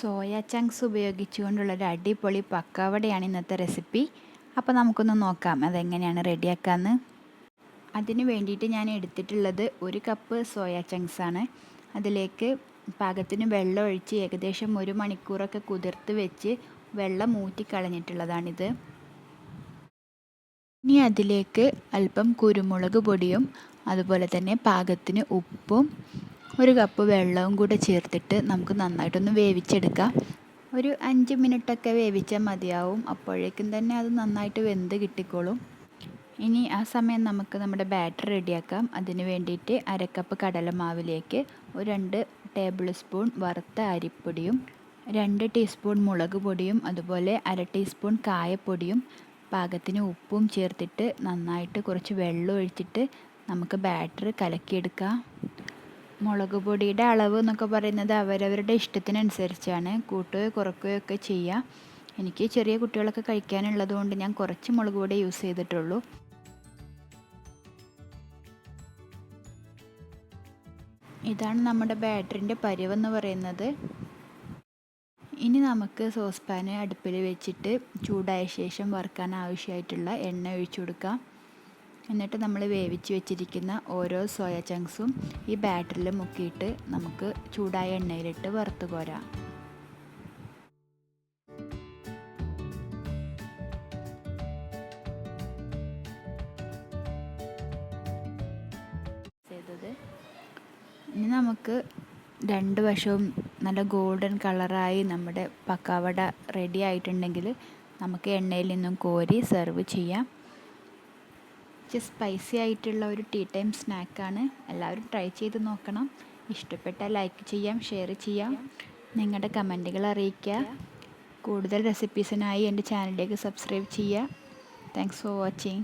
Soya chunks ഉപയോഗിച്ചുകൊണ്ടുള്ളൊരു അടിപൊളി പക്കാവടയാണ് ഇന്നത്തെ recipe. അപ്പോൾ നമുക്കൊന്ന് നോക്കാം അതെങ്ങനെയാണ് റെഡിയാക്കാമെന്ന്. അതിന് വേണ്ടിയിട്ട് ഞാൻ എടുത്തിട്ടുള്ളത് 1 കപ്പ് സോയ ചങ്ക്സ് ആണ്. അതിലേക്ക് പാകത്തിന് വെള്ളം ഒഴിച്ച് ഏകദേശം 1 മണിക്കൂറൊക്കെ കുതിർത്ത് വെച്ച് വെള്ളം ഊറ്റിക്കളഞ്ഞിട്ടുള്ളതാണിത്. ഇനി അതിലേക്ക് അല്പം കുരുമുളക് പൊടിയും അതുപോലെ തന്നെ പാകത്തിന് ഉപ്പും 1 കപ്പ് വെള്ളവും കൂടെ ചേർത്തിട്ട് നമുക്ക് നന്നായിട്ടൊന്ന് വേവിച്ചെടുക്കാം. ഒരു 5 മിനിറ്റൊക്കെ വേവിച്ചാൽ മതിയാവും. അപ്പോഴേക്കും തന്നെ അത് നന്നായിട്ട് വെന്ത് കിട്ടിക്കോളും. ഇനി ആ സമയം നമുക്ക് നമ്മുടെ ബാറ്റർ റെഡിയാക്കാം. അതിന് വേണ്ടിയിട്ട് 1/2 കപ്പ് കടലമാവിലേക്ക് 2 ടേബിൾ സ്പൂൺ വറുത്ത അരിപ്പൊടിയും 2 ടീസ്പൂൺ മുളക് പൊടിയും അതുപോലെ 1/2 ടീസ്പൂൺ കായപ്പൊടിയും പാകത്തിന് ഉപ്പും ചേർത്തിട്ട് നന്നായിട്ട് കുറച്ച് വെള്ളം ഒഴിച്ചിട്ട് നമുക്ക് ബാറ്റർ കലക്കിയെടുക്കാം. മുളക് പൊടിയുടെ അളവ് എന്നൊക്കെ പറയുന്നത് അവരവരുടെ ഇഷ്ടത്തിനനുസരിച്ചാണ്. കൂട്ടുകയോ കുറയ്ക്കുകയോ ഒക്കെ ചെയ്യാം. എനിക്ക് ചെറിയ കുട്ടികളൊക്കെ കഴിക്കാനുള്ളത് കൊണ്ട് ഞാൻ കുറച്ച് മുളക് പൊടി യൂസ് ചെയ്തിട്ടുള്ളൂ. ഇതാണ് നമ്മുടെ ബാറ്ററിൻ്റെ പരുവെന്ന് പറയുന്നത്. ഇനി നമുക്ക് സോസ് പാൻ അടുപ്പിൽ വെച്ചിട്ട് ചൂടായ ശേഷം വറുക്കാൻ ആവശ്യമായിട്ടുള്ള എണ്ണ ഒഴിച്ചു കൊടുക്കാം. എന്നിട്ട് നമ്മൾ വേവിച്ച് വെച്ചിരിക്കുന്ന ഓരോ സോയ ചങ്ക്സും ഈ ബാറ്ററിൽ മുക്കിയിട്ട് നമുക്ക് ചൂടായ എണ്ണയിലിട്ട് വറുത്ത് കോരാം. ഇനി നമുക്ക് 2 വശവും നല്ല ഗോൾഡൻ കളറായി നമ്മുടെ പക്കാവട റെഡി ആയിട്ടുണ്ടെങ്കിൽ നമുക്ക് എണ്ണയിൽ നിന്നും കോരി സെർവ് ചെയ്യാം. സ്പൈസി ആയിട്ടുള്ള ഒരു ടീ ടൈം സ്നാക്കാണ്. എല്ലാവരും ട്രൈ ചെയ്ത് നോക്കണം. ഇഷ്ടപ്പെട്ടാൽ ലൈക്ക് ചെയ്യാം, ഷെയർ ചെയ്യാം, നിങ്ങളുടെ കമൻറ്റുകൾ അറിയിക്കുക. കൂടുതൽ റെസിപ്പീസിനായി എൻ്റെ ചാനലിലേക്ക് സബ്സ്ക്രൈബ് ചെയ്യുക. Thanks for watching.